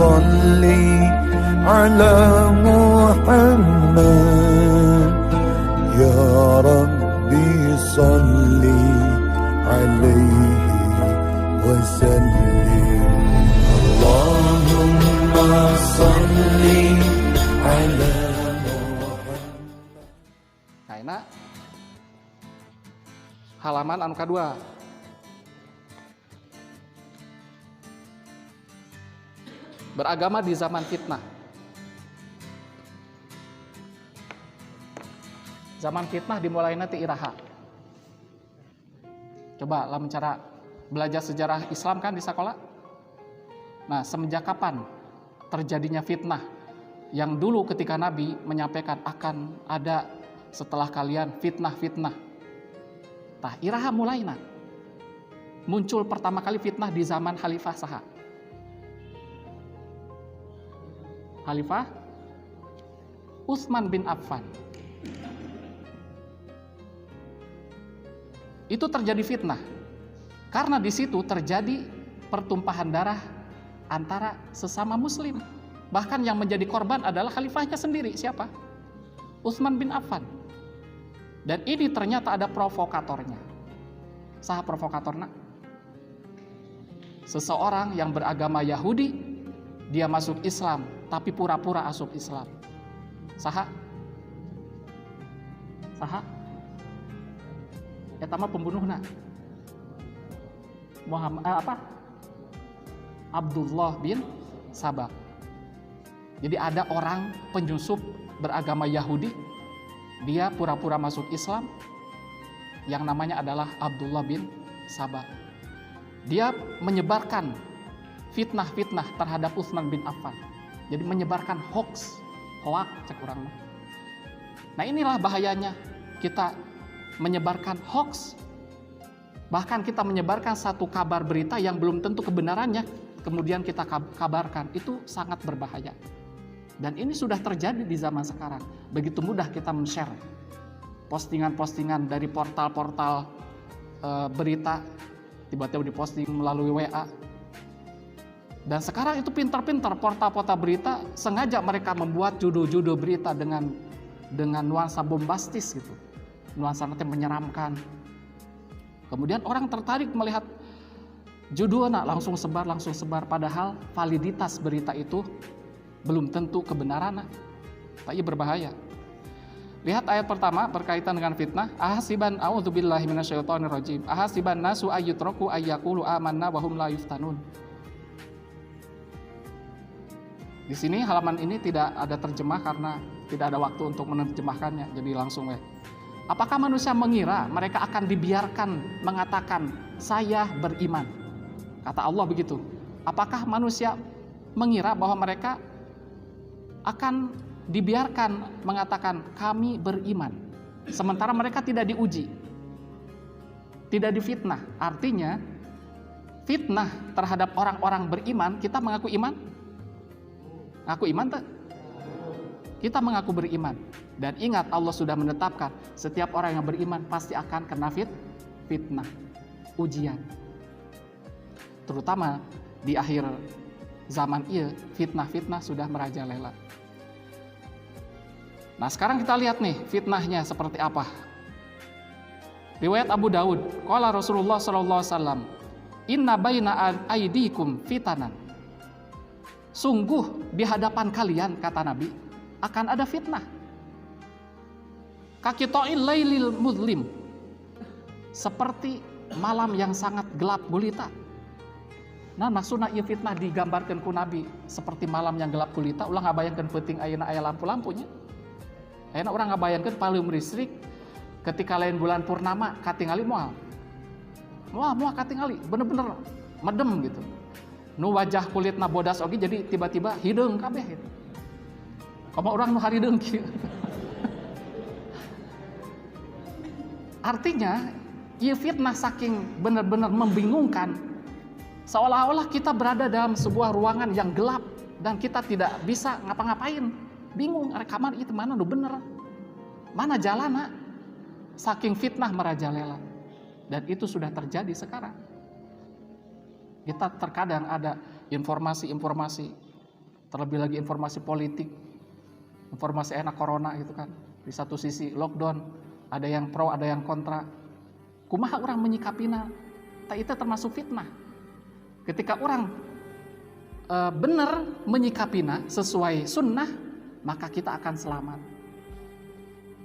صل على محمد يا ربي صل عليه وسلم اللهم صل على Kaina halaman anu kedua. Beragama di zaman fitnah. Zaman fitnah dimulai nanti iraha. Coba lah cara belajar sejarah Islam kan di sekolah. Nah, semenjak kapan terjadinya fitnah? Yang dulu ketika Nabi menyampaikan akan ada setelah kalian fitnah-fitnah. Tah iraha mulaina. Muncul pertama kali fitnah di zaman Khalifah saha? Khalifah Utsman bin Affan. Itu terjadi fitnah karena di situ terjadi pertumpahan darah antara sesama muslim. Bahkan yang menjadi korban adalah khalifahnya sendiri. Siapa? Utsman bin Affan. Dan ini ternyata ada provokatornya. Saha provokatorna? Seseorang yang beragama Yahudi, dia masuk Islam tapi pura-pura asup Islam. Saha? Eta mah pembunuhna. Abdullah bin Sabah. Jadi ada orang penyusup beragama Yahudi, dia pura-pura masuk Islam, yang namanya adalah Abdullah bin Sabah. Dia menyebarkan fitnah-fitnah terhadap Utsman bin Affan. Jadi menyebarkan hoax cek orang. Nah inilah bahayanya kita menyebarkan hoax. Bahkan kita menyebarkan satu kabar berita yang belum tentu kebenarannya, kemudian kita kabarkan, itu sangat berbahaya. Dan ini sudah terjadi di zaman sekarang. Begitu mudah kita men-share postingan-postingan dari portal-portal berita, tiba-tiba diposting melalui WA. Dan sekarang itu pintar-pintar portal-portal berita, sengaja mereka membuat judul-judul berita dengan nuansa bombastis gitu. Nuansa nanti menyeramkan. Kemudian orang tertarik melihat judulnya, langsung sebar. Padahal validitas berita itu belum tentu kebenaran. Tapi berbahaya. Lihat ayat pertama berkaitan dengan fitnah. Ahasiban a'udzubillahi minasyaitonirrajim. Ahasiban nasu ayyutraku ayyaqulu amanna wa hum la yuftanun. Di sini halaman ini tidak ada terjemah karena tidak ada waktu untuk menerjemahkannya. Jadi langsung ya. Apakah manusia mengira mereka akan dibiarkan mengatakan saya beriman? Kata Allah begitu. Apakah manusia mengira bahwa mereka akan dibiarkan mengatakan kami beriman, sementara mereka tidak diuji, tidak difitnah? Artinya fitnah terhadap orang-orang beriman, kita mengaku iman? Ngaku iman tak? Kita mengaku beriman. Dan ingat, Allah sudah menetapkan setiap orang yang beriman pasti akan kena fitnah, ujian. Terutama di akhir zaman ini, fitnah-fitnah sudah merajalela. Nah sekarang kita lihat nih fitnahnya seperti apa. Riwayat Abu Daud, qala Rasulullah sallallahu alaihi wasallam, inna baina aidikum fitanan. Sungguh di hadapan kalian, kata Nabi, akan ada fitnah. Kakito'il lailil muzlim, seperti malam yang sangat gelap gulita. Nah maksudnya ieu fitnah digambarkan ku Nabi seperti malam yang gelap gulita. Ulah ngabayangkeun peuting ayeuna aya lampu-lampunya. Ayeuna urang ngabayangkeun paleum listrik ketika lain bulan purnama katingali moal katingali bener-bener medem gitu. Nu wajah kulitna bodas oge jadi tiba-tiba hideung kabeh gitu. Komo urang nu harideung kieu. Artinya, ieu fitnah saking benar-benar membingungkan, seolah-olah kita berada dalam sebuah ruangan yang gelap dan kita tidak bisa ngapa-ngapain. Bingung, kamar itu mana nu bener, mana jalana. Saking fitnah merajalela. Dan itu sudah terjadi sekarang. Kita terkadang ada informasi-informasi Terlebih lagi informasi politik, informasi enak corona gitu kan. Di satu sisi lockdown, ada yang pro, ada yang kontra. Kumaha orang menyikapina, tak itu termasuk fitnah. Ketika orang benar menyikapina sesuai sunnah, maka kita akan selamat.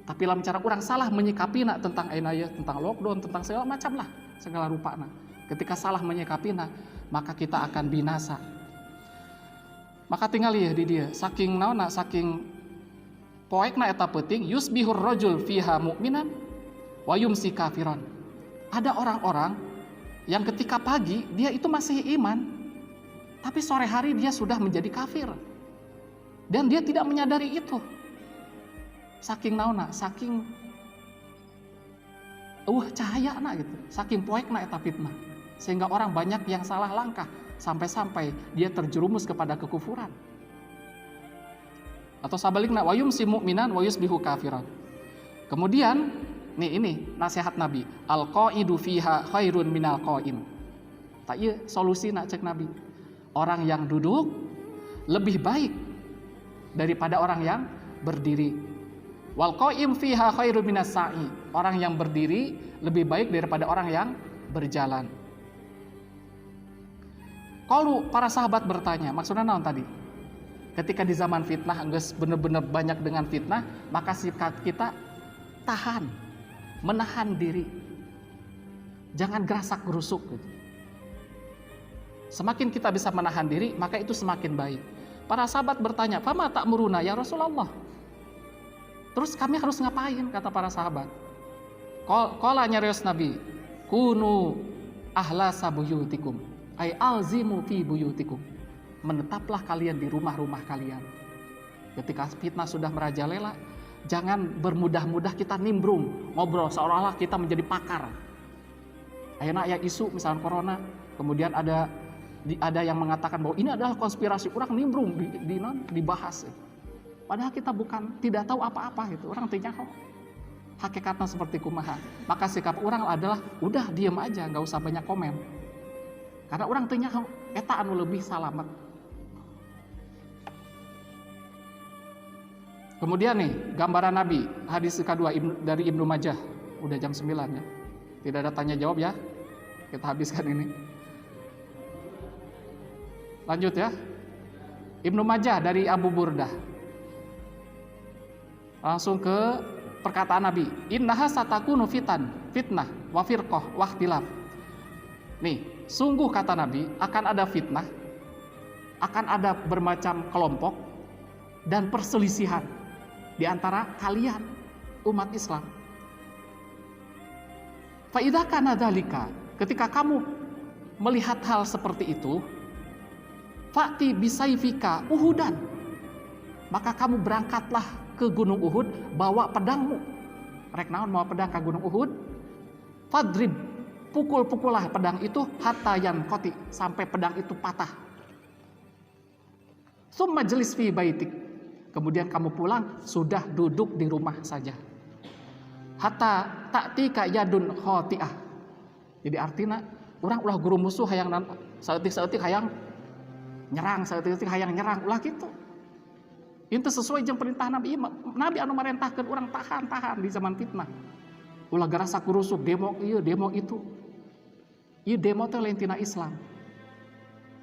Tapi dalam cara orang salah menyikapina tentang ainaya, tentang lockdown, tentang segala macam lah, segala rupana. Ketika salah menyikapina, maka kita akan binasa. Maka tinggal ya di dia, saking naona, saking poekna eta penting, yusbihur rajul fiha mu'minan wa yumsi kafiran. Ada orang-orang yang ketika pagi dia itu masih iman, tapi sore hari dia sudah menjadi kafir. Dan dia tidak menyadari itu. Saking naona, saking cahayana gitu, saking poekna eta fitnah. Sehingga orang banyak yang salah langkah, sampai-sampai dia terjerumus kepada kekufuran. Atau sabalikna, wa yumsi mu'minan wa yusbihu kafiran. Kemudian, ini nasihat Nabi, al-qaidu fiha khairun minal qaim. Tak iya solusina cek Nabi. Orang yang duduk lebih baik daripada orang yang berdiri. Wal qaim fiha khairun minas sa'i. Orang yang berdiri lebih baik daripada orang yang berjalan. Kalau para sahabat bertanya, maksudnya naon tadi? Ketika di zaman fitnah, geus bener-bener banyak dengan fitnah, maka sikap kita tahan, menahan diri. Jangan gerasak gerusuk gitu. Semakin kita bisa menahan diri, maka itu semakin baik. Para sahabat bertanya, "Fama ta'muruna ya Rasulullah?" Terus kami harus ngapain, kata para sahabat? Qala nyarios Nabi, "Kunu ahla sabuyutikum." Ai alzimu fi buyutikum. Menetaplah kalian di rumah-rumah kalian. Ketika fitnah sudah merajalela, jangan bermudah-mudah kita nimbrung, ngobrol seolah-olah kita menjadi pakar. Ayeuna aya isu misalnya corona, kemudian ada yang mengatakan bahwa ini adalah konspirasi, orang nimbrung dibahas. Padahal kita tidak tahu apa-apa gitu. Orang tanya hakikatnya seperti kumaha. Maka sikap orang adalah udah diam aja, nggak usah banyak komen. Karena orang tanya eta anu lebih salamet. Kemudian nih gambaran Nabi, hadis kedua dari Ibnu Majah. Udah jam 9 ya. Tidak ada tanya jawab ya. Kita habiskan ini. Lanjut ya. Ibnu Majah dari Abu Burdah. Langsung ke perkataan Nabi, innaha satakunu fitnah wa firqah wa ikhtilaf. Nih, sungguh kata Nabi, akan ada fitnah, akan ada bermacam kelompok dan perselisihan di antara kalian umat Islam. Fa idza kana dzalika, ketika kamu melihat hal seperti itu, fa'ti bisayfika uhudan, maka kamu berangkatlah ke Gunung Uhud, bawa pedangmu. Rek naon bawa pedang ke Gunung Uhud? Fadrib, pukul-pukullah pedang itu hatta yanqati, sampai pedang itu patah. Summa jelis fi baitik, kemudian kamu pulang sudah duduk di rumah saja. Hatta ta'tika yadun khati'ah. Jadi artinya orang ulah guru musuh hayang saeutik-saeutik hayang nyerang, saeutik-saeutik hayang nyerang ulah gitu. Itu sesuai jeung perintah Nabi anu marentahkeun urang tahan di zaman fitnah. Ulah garasa kurusuk demo ieu demo itu. Ieu demo teh lain tina Islam.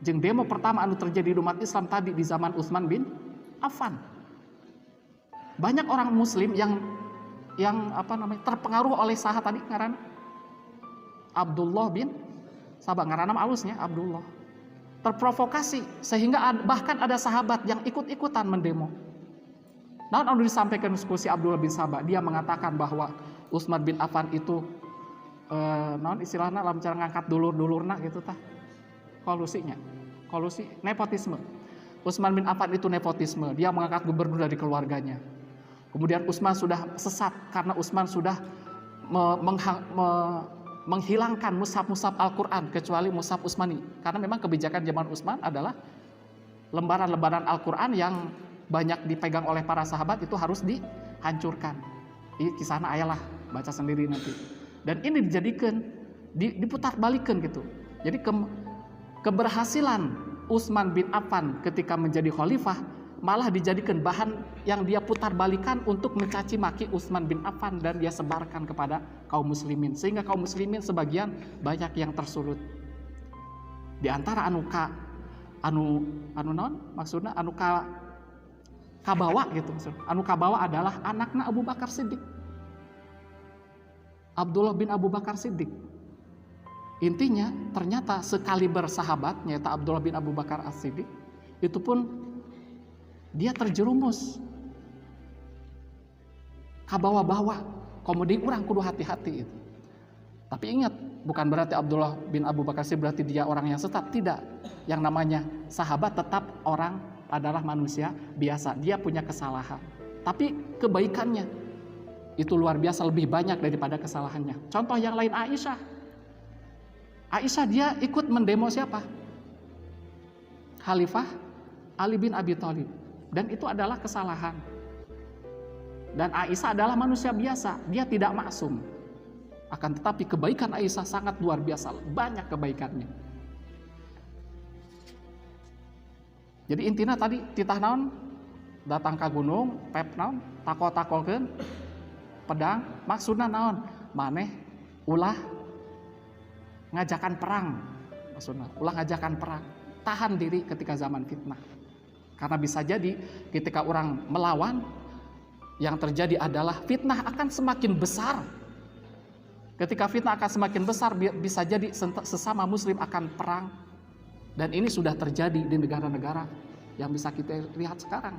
Jeung demo pertama anu terjadi di umat Islam tadi di zaman Utsman bin Affan. Banyak orang muslim yang terpengaruh oleh saha tadi ngaran Abdullah bin Sabah, ngaranna alusnya Abdullah. Terprovokasi sehingga bahkan ada sahabat yang ikut-ikutan mendemo. Nah, anu disampaikan diskusi Abdullah bin Sabah, dia mengatakan bahwa Utsman bin Affan itu istilahnya dalam cara ngangkat dulur-dulurna gitu tah. Kolusi nepotisme. Utsman bin Affan itu nepotisme, dia mengangkat gubernur dari keluarganya. Kemudian Utsman sudah sesat karena Utsman sudah menghilangkan mushaf-mushaf Al-Quran kecuali mushaf Utsmani, karena memang kebijakan zaman Utsman adalah lembaran-lembaran Al-Quran yang banyak dipegang oleh para sahabat itu harus dihancurkan. Ini kisahnya ayalah, baca sendiri nanti. Dan ini dijadikan diputar balikan gitu. Jadi keberhasilan Utsman bin Affan ketika menjadi khalifah malah dijadikan bahan yang dia putar balikan untuk mencaci maki Utsman bin Affan dan dia sebarkan kepada kaum muslimin, sehingga kaum muslimin sebagian banyak yang tersulut. Di antara anu kabawa gitu, anu kabawa adalah anaknya Abu Bakar Siddiq, Abdullah bin Abu Bakar Siddiq. Intinya ternyata sekaliber sahabatnya yaitu Abdullah bin Abu Bakar As-Siddiq itu pun dia terjerumus kabawa-bawa, komodi kurang kudu hati-hati itu. Tapi ingat, bukan berarti Abdullah bin Abu Bakar Siddiq berarti dia orang yang sesat, tidak. Yang namanya sahabat tetap orang adalah manusia biasa, dia punya kesalahan, tapi kebaikannya itu luar biasa, lebih banyak daripada kesalahannya. Contoh yang lain, Aisyah dia ikut mendemo siapa? Khalifah Ali bin Abi Thalib, dan itu adalah kesalahan. Dan Aisyah adalah manusia biasa, dia tidak maksum. Akan tetapi kebaikan Aisyah sangat luar biasa, banyak kebaikannya. Jadi intinya tadi titah naon datang ke gunung, pep naon takol-takolkeun pedang, maksudna naon? Maneh ulah ngajakan perang, maksudnya ulah ngajakan perang, tahan diri ketika zaman fitnah. Karena bisa jadi ketika orang melawan, yang terjadi adalah fitnah akan semakin besar. Ketika fitnah akan semakin besar, bisa jadi sesama muslim akan perang. Dan ini sudah terjadi di negara-negara yang bisa kita lihat sekarang.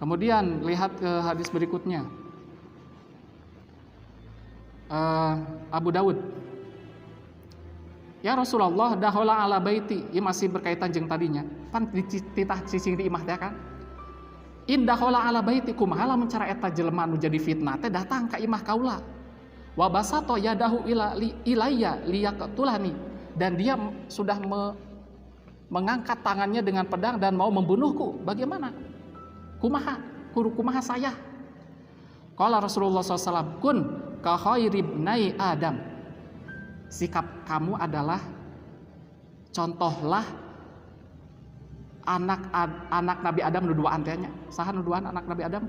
Kemudian lihat ke hadis berikutnya. Abu Dawud, ya Rasulullah dahola ala baiti, ini masih berkaitan jeung tadinya pan titah cicing di imah teh kan, indahola ala baiti kumaha lamun cara eta jelema nu jadi fitnah teh datang ka imah kaula, wa basato yadahu ilayya liyaqtulani, dan dia sudah mengangkat tangannya dengan pedang dan mau membunuhku, bagaimana? Kumaha saya? Qala Rasulullah SAW, kun ka khairibnai Adam, sikap kamu adalah contohlah anak Nabi Adam nu duaan teh nya. Saha nu duaan anak Nabi Adam?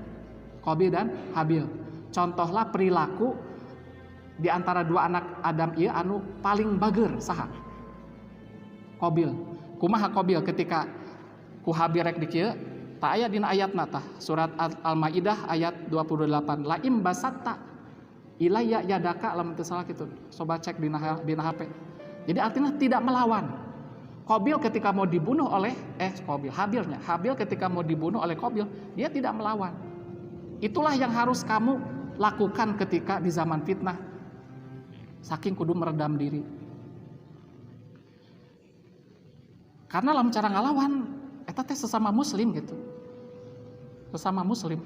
Qabil dan Habil. Contohlah perilaku di antara dua anak Adam ieu anu paling bager saha? Qabil. Kumaha Qabil ketika ku Habil rek dikieu? Ta aya dina ayatna tah surat Al-Maidah ayat 28. La im basatta ilayya yadaka, lamun teu salah kitu. Coba cek dina HP. Jadi artinya tidak melawan. Qabil ketika mau dibunuh oleh Habil ketika mau dibunuh oleh Qabil, dia tidak melawan. Itulah yang harus kamu lakukan ketika di zaman fitnah. Saking kudu meredam diri. Karena lamun cara ngalawan eta teh sesama muslim gitu. Sesama muslim.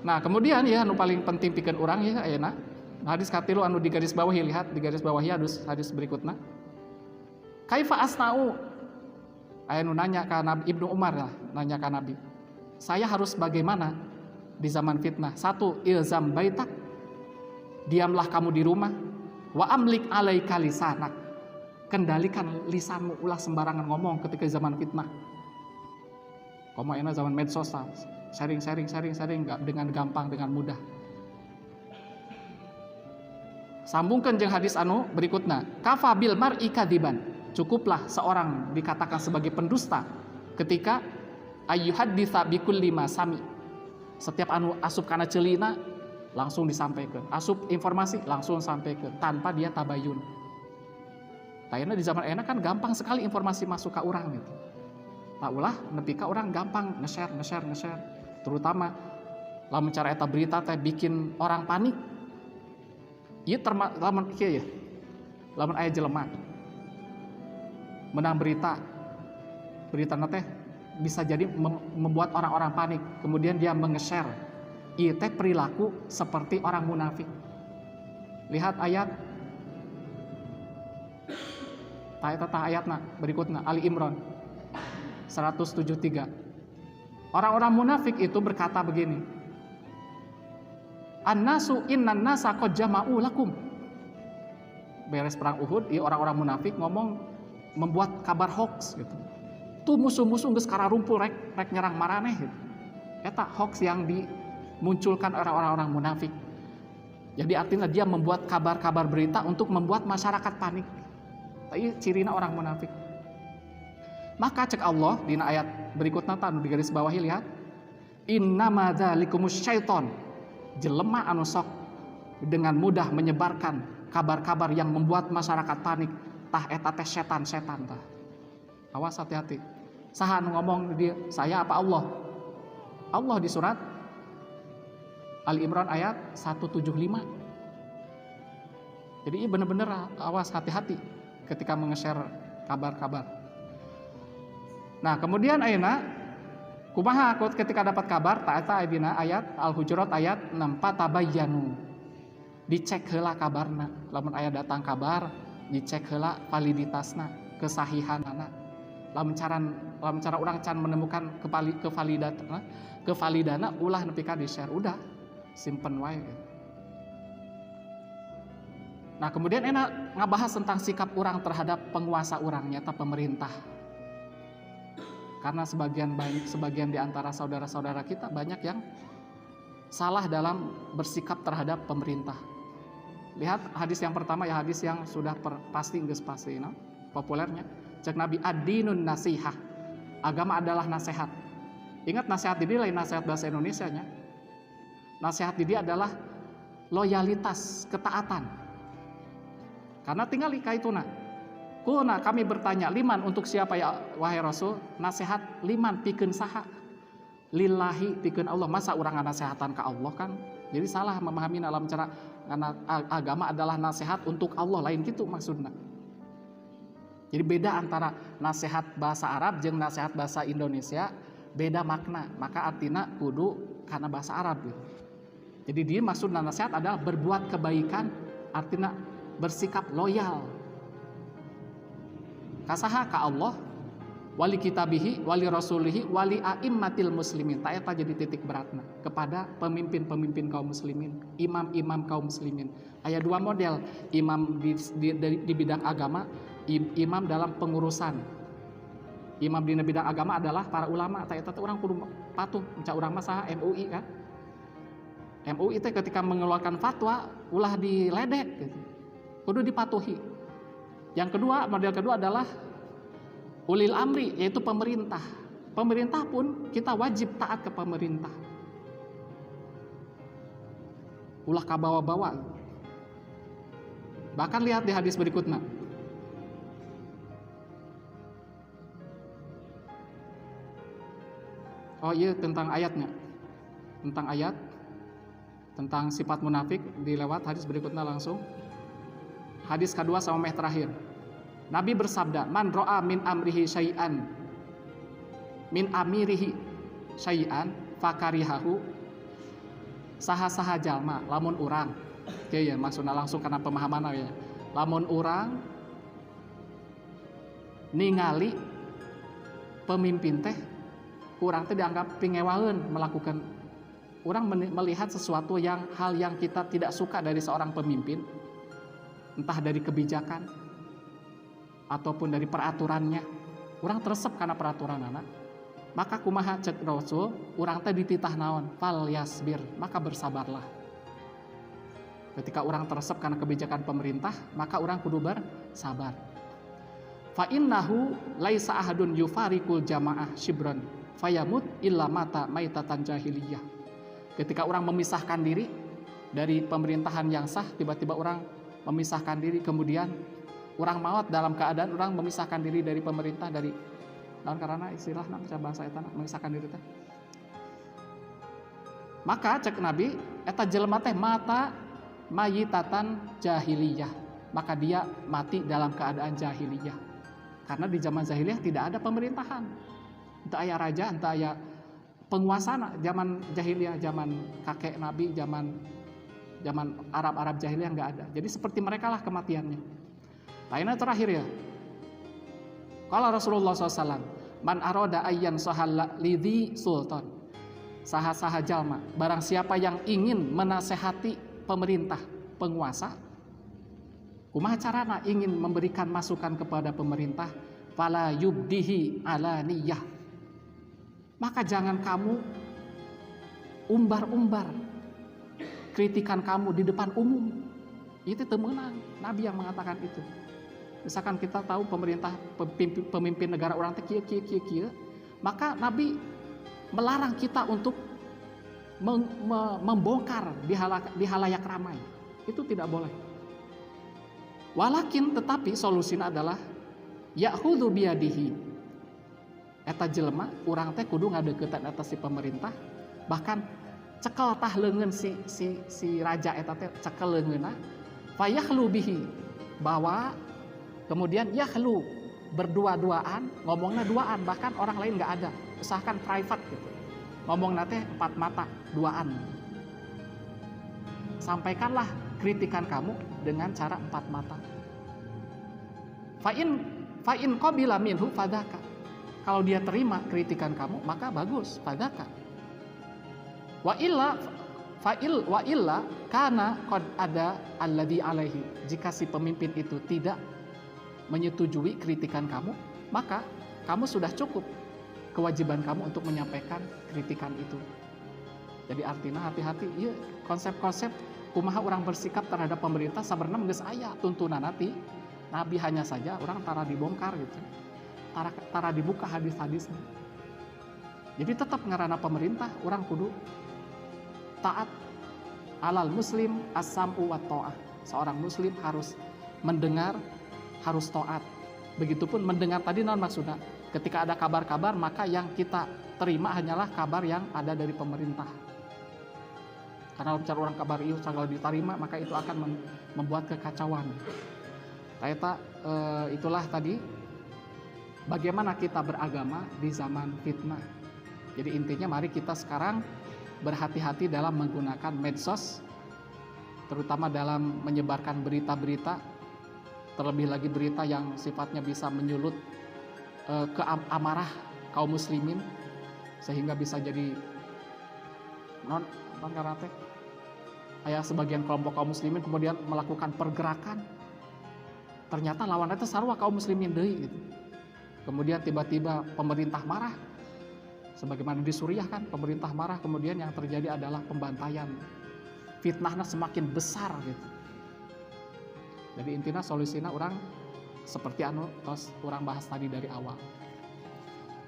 Nah, kemudian ya anu paling penting pikeun urang ya ayeuna. Hadis katilu anu di garis bawah, lihat di garis bawah ya hadis berikutna. Kaifa asna'u? Aya nu nanya ka Nabi, Ibnu Umar lah, nanya ka Nabi. Saya harus bagaimana di zaman fitnah? 1, ilzam baitak. Diamlah kamu di rumah. Wa amlik alaika lisanak. Kendalikan lisanmu, ulah sembarangan ngomong ketika zaman fitnah. Komo enak zaman medsos, sharing dengan gampang, dengan mudah. Sambungkan jeung hadis anu berikutna. Kafa bil mar'i kadiban. Cukuplah seorang dikatakan sebagai pendusta ketika ayyuhadditsa bikulli ma sami. Setiap anu asup kana ceulina langsung disampaikan. Asup informasi langsung sampaikan tanpa dia tabayun. Tayana di zaman enak kan gampang sekali informasi masuk ke orang gitu. Tak ulah nepi ka orang gampang nge-share. Terutama lamun cara eta berita teh bikin orang panik. Ieu lamun kieu ya. Lamun aya jelema menang berita teh bisa jadi membuat orang-orang panik. Kemudian dia menge-share. Ieu teh perilaku seperti orang munafik. Lihat ayat ayatna berikutnya Ali Imran 173. Orang-orang munafik itu berkata begini, An-nasu innan nasa qad jama'u lakum. beres perang Uhud, ya orang-orang munafik ngomong membuat kabar hoax gitu. Tuh musuh-musuh geus kararumpul rek nyerang maraneh gitu. Eta hoax yang dimunculkan orang-orang munafik. Jadi artinya dia membuat kabar-kabar berita untuk membuat masyarakat panik. Tapi cirina orang munafik. Maka cek Allah di ayat berikutnya tanu di garis bawahi lihat. Innama dzalikumus syaiton. Jelema anu sok dengan mudah menyebarkan kabar-kabar yang membuat masyarakat panik. Tah eta teh setan-setan tah. Awas hati-hati. Saha anu ngomong dia, saya apa Allah? Allah di surat Ali Imran ayat 175. Jadi benar-benar awas hati-hati ketika menge-share kabar-kabar. Nah, kemudian ayeuna kumaha ketika dapat kabar ta dina ayat Al-Hujurat ayat 6 tabayyanu. Dicek heula kabarna. Lamun aya datang kabar, dicek heula validitasna, kesahihanana. Lamun cara urang can menemukan kevalidana ulah nepi ka di-share, udah simpen wae. Nah, kemudian enak ngabahas tentang sikap orang terhadap penguasa orang, nyata pemerintah. Karena sebagian di antara saudara-saudara kita banyak yang salah dalam bersikap terhadap pemerintah. Lihat hadis yang pertama, ya hadis yang sudah pasti populernya. Cek Nabi ad-dinun nasihah. Agama adalah nasihat. Ingat nasihat ini lain nasihat bahasa Indonesianya. Nasihat ini adalah loyalitas, ketaatan. Karena tinggal ikaituna. Kuna kami bertanya, liman untuk siapa ya wahai Rasul? Nasihat liman pikeun saha? Lillahi pikeun Allah. Masa urang ngasehatan ka Allah kan? Jadi salah memahami dalam cara karena agama adalah nasihat untuk Allah, lain gitu maksudnya. Jadi beda antara nasihat bahasa Arab jeung nasihat bahasa Indonesia, beda makna. Maka artinya kudu karena bahasa Arab gitu. Jadi dia maksudnya nasihat adalah berbuat kebaikan, artinya bersikap loyal. Kasaha ka Allah, wali kitabihi, wali rasulihi, wali a'immatil muslimin. Tak eta jadi titik beratna kepada pemimpin-pemimpin kaum muslimin, imam-imam kaum muslimin. Aya dua model imam di bidang agama, imam dalam pengurusan. Imam di bidang agama adalah para ulama. Tak eta orang kudu patuh, mencak urang mah saha MUI kan. MUI itu ketika mengeluarkan fatwa ulah diledek gitu. Kudu dipatuhi. Yang kedua, model kedua adalah ulil amri, yaitu pemerintah. Pemerintah pun kita wajib taat ke pemerintah. Ulah kabawa-bawa. Bahkan lihat di hadis berikutnya. Oh iya, tentang ayatnya. Tentang ayat tentang sifat munafik dilewat hadis berikutnya langsung. Hadis kedua sama terakhir. Nabi bersabda, "Man ro'a min amrihi syai'an min amirihi syai'an fakarihahu." Saha-saha jalma lamun urang. Oke ya, maksudnya langsung karena pemahaman ya. Lamun urang ningali pemimpin teh urang teh dianggap pingewaeun melakukan. Orang melihat sesuatu hal yang kita tidak suka dari seorang pemimpin, entah dari kebijakan ataupun dari peraturannya, orang teresep karena peraturan anak. Maka kumaha cek Rasul, orang teh dititah naon, fal yasbir, maka bersabarlah. Ketika orang teresep karena kebijakan pemerintah, maka orang kudu bersabar. Fa innahu laisa ahadun yufarikul jamaah shibran fayamut illa mata maitatan jahiliyah. Ketika orang memisahkan diri dari pemerintahan yang sah, tiba-tiba orang memisahkan diri, kemudian orang maut dalam keadaan orang memisahkan diri dari pemerintah, dari karena istilahnya bahasa eta memisahkan diri teh. Maka cek Nabi, eta jelema teh mata mayitatan jahiliyah, maka dia mati dalam keadaan jahiliyah. Karena di zaman jahiliyah tidak ada pemerintahan, entah aya raja, entah aya penguasa. Zaman jahiliyah, zaman kakek Nabi, zaman Arab jahiliyah nggak ada. Jadi seperti mereka lah kematiannya. Lainnya terakhir ya. Kalau Rasulullah SAW, man aroda ayyan sohalla lidhi sultan. Saha-saha jalma, barang siapa yang ingin menasehati pemerintah, penguasa, Kumaha carana ingin memberikan masukan kepada pemerintah, fala yubdihi alaniyah. Maka jangan kamu umbar-umbar kritikan kamu di depan umum. Itu temenang. Nabi yang mengatakan itu. Misalkan kita tahu pemerintah, pemimpin negara orang teh kieu, maka Nabi melarang kita untuk membongkar di halayak ramai. Itu tidak boleh. Walakin tetapi solusinya adalah ya'khudhu biyadihi. Eta jelema urang teh kudu ngadeuketan atas si pemerintah, bahkan cekel tah leungeun si raja eta teh cekel leungeunna, fayakhlu bihi, bawa kemudian yakhlu berdua-duaan, ngomongna duaan, bahkan orang lain nggak ada, usahakan private gitu. Ngomongna teh 4 mata, duaan. Sampaikanlah kritikan kamu dengan cara 4 mata. Fa'in qabila minhu fadaka. Kalau dia terima kritikan kamu, maka bagus, fadaka. Wa illa kana qad ada alladhi alaihi. Jika si pemimpin itu tidak menyetujui kritikan kamu, maka kamu sudah cukup kewajiban kamu untuk menyampaikan kritikan itu. Jadi artinya hati-hati, iya, konsep-konsep kumaha orang bersikap terhadap pemerintah sabarna geus aya tuntunan nanti. Nabi hanya saja orang tara dibongkar gitu. Tara dibuka hadis-hadisnya. Jadi tetap ngarana pemerintah orang kudu taat. Alal muslim as-sam'u wa ta'ah. Seorang muslim harus mendengar, harus taat. Begitupun mendengar tadi non maksudnya ketika ada kabar-kabar, maka yang kita terima hanyalah kabar yang ada dari pemerintah. Karena bicara orang kabar itu kalau diterima, maka itu akan membuat kekacauan. Itulah tadi bagaimana kita beragama di zaman fitnah. Jadi intinya mari kita sekarang berhati-hati dalam menggunakan medsos, terutama dalam menyebarkan berita-berita, terlebih lagi berita yang sifatnya bisa menyulut ke amarah kaum muslimin, sehingga bisa jadi non karate. Ayah sebagian kelompok kaum muslimin kemudian melakukan pergerakan, ternyata lawannya itu sarua kaum muslimin deui gitu. Kemudian tiba-tiba pemerintah marah, sebagaimana di Suriah kan pemerintah marah, kemudian yang terjadi adalah pembantaian, fitnahnya semakin besar gitu. Jadi intinya solusinya orang seperti tos orang bahas tadi dari awal.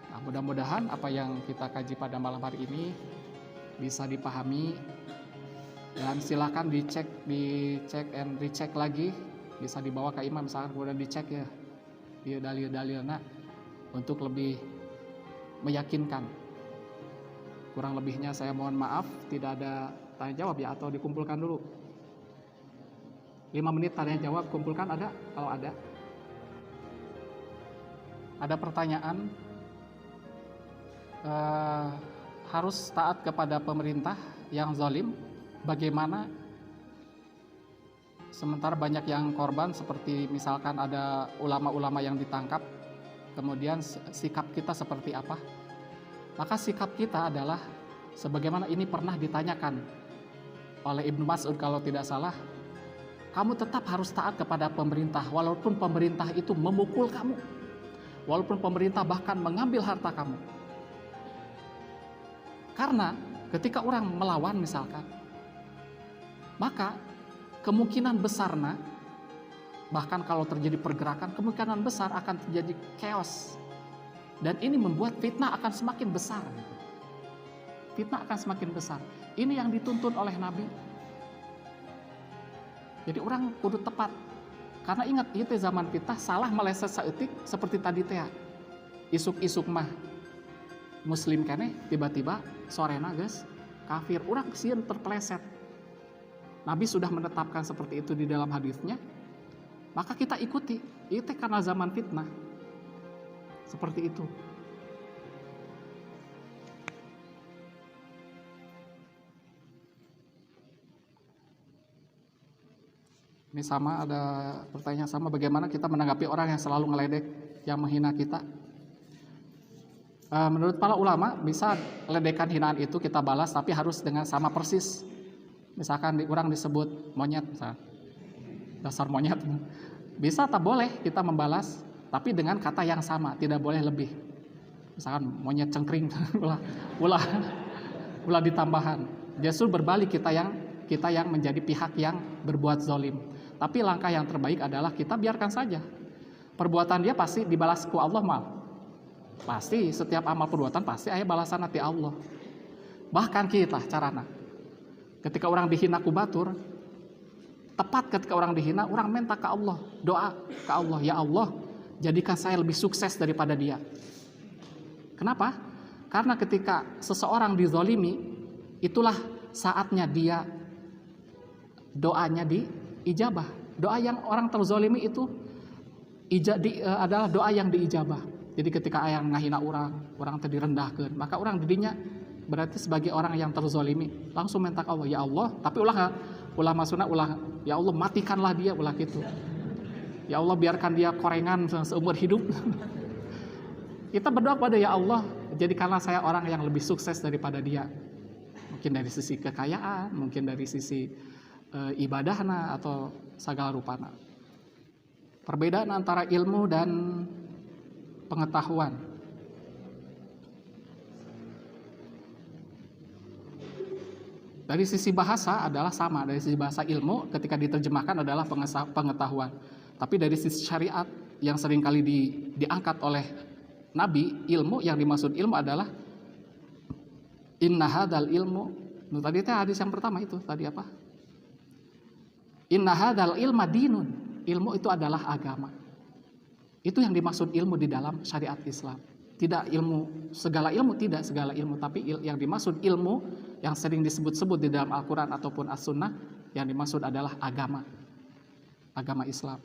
Nah, mudah-mudahan apa yang kita kaji pada malam hari ini bisa dipahami, dan silakan dicek and recheck lagi, bisa dibawa ke imam misalkan, kemudian dicek ya di dalil-dalilnya untuk lebih meyakinkan. Kurang lebihnya saya mohon maaf, tidak ada tanya jawab ya, atau dikumpulkan dulu 5 menit tanya jawab, kumpulkan, ada? Kalau ada pertanyaan, harus taat kepada pemerintah yang zalim, bagaimana sementara banyak yang korban, seperti misalkan ada ulama-ulama yang ditangkap, kemudian sikap kita seperti apa? Maka sikap kita adalah sebagaimana ini pernah ditanyakan oleh Ibnu Mas'ud kalau tidak salah, kamu tetap harus taat kepada pemerintah walaupun pemerintah itu memukul kamu, walaupun pemerintah bahkan mengambil harta kamu. Karena ketika orang melawan misalkan, maka kemungkinan besarnya, bahkan kalau terjadi pergerakan, kemungkinan besar akan terjadi chaos. Dan ini membuat fitnah akan semakin besar. Fitnah akan semakin besar. Ini yang dituntun oleh Nabi. Jadi orang kudu tepat. Karena ingat, itu zaman fitnah salah meleset saeutik seperti tadi teh. Isuk-isuk mah muslim kene, tiba-tiba sorena geus kafir. Urang sieun terpeleset. Nabi sudah menetapkan seperti itu di dalam hadisnya, maka kita ikuti. Itu karena zaman fitnah. Seperti itu. Ini sama, ada pertanyaan sama, bagaimana kita menanggapi orang yang selalu ngeledek, yang menghina kita? Menurut para ulama, bisa ledekan hinaan itu kita balas, tapi harus dengan sama persis. Misalkan orang disebut monyet, misalkan. dasar monyet. Bisa tak boleh kita membalas, tapi dengan kata yang sama, tidak boleh lebih. Misalkan monyet cengkring, ulah ditambahan. Justru berbalik kita yang menjadi pihak yang berbuat zolim. Tapi langkah yang terbaik adalah kita biarkan saja. Perbuatan dia pasti dibalas ku Allah mal. Pasti setiap amal perbuatan pasti aya balasan nanti Allah. Bahkan kita carana. Ketika orang dihina ku batur, tepat ketika orang dihina, orang minta ke Allah, doa ke Allah, ya Allah, jadikan saya lebih sukses daripada dia. Kenapa? Karena ketika seseorang dizolimi, itulah saatnya dia doanya diijabah. Doa yang orang terzolimi itu adalah doa yang diijabah. Jadi ketika ayang ngahina orang direndahkan, maka orang didinya berarti sebagai orang yang terzolimi, langsung minta ke Allah, ya Allah, tapi ulah maksudnya ya Allah matikanlah dia, ulah gitu. Ya Allah biarkan dia korengan seumur hidup. Kita berdoa pada ya Allah, jadikanlah saya orang yang lebih sukses daripada dia. Mungkin dari sisi kekayaan, mungkin dari sisi ibadahna atau segala rupana. Perbedaan antara ilmu dan pengetahuan. Dari sisi bahasa adalah sama, dari sisi bahasa ilmu ketika diterjemahkan adalah pengetahuan. Tapi dari sisi syariat yang seringkali diangkat oleh Nabi, ilmu yang dimaksud ilmu adalah inna hadzal ilmu. Tadi itu hadis yang pertama itu tadi apa? Inna hadzal ilma dinun. Ilmu itu adalah agama. Itu yang dimaksud ilmu di dalam syariat Islam. Tidak ilmu, segala ilmu, tidak segala ilmu, tapi yang dimaksud ilmu yang sering disebut-sebut di dalam Al-Quran ataupun As-Sunnah, yang dimaksud adalah agama Islam.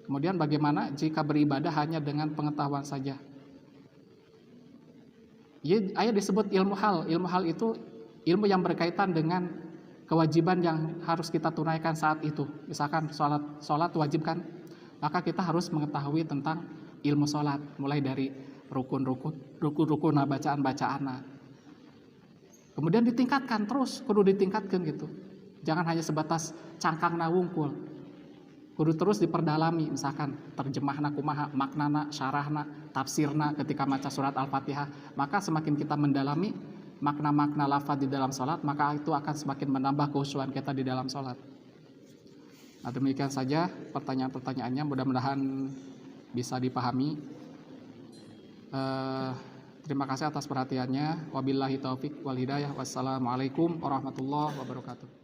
Kemudian bagaimana jika beribadah hanya dengan pengetahuan saja? Ayat disebut ilmu hal itu ilmu yang berkaitan dengan kewajiban yang harus kita tunaikan saat itu. Misalkan sholat wajib kan, maka kita harus mengetahui tentang ilmu sholat, mulai dari rukun bacaan. Kemudian ditingkatkan terus, kudu ditingkatkan gitu. Jangan hanya sebatas cangkangna wungkul. Kudu terus diperdalami, misalkan terjemahna kumaha, maknana, syarahna, tafsirna ketika baca surat Al-Fatihah. Maka semakin kita mendalami makna-makna lafaz di dalam sholat, maka itu akan semakin menambah kekhusyuan kita di dalam sholat. Nah, demikian saja pertanyaan-pertanyaannya, mudah-mudahan bisa dipahami. Terima kasih atas perhatiannya. Wabillahi taufik wal hidayah. Wassalamualaikum warahmatullahi wabarakatuh.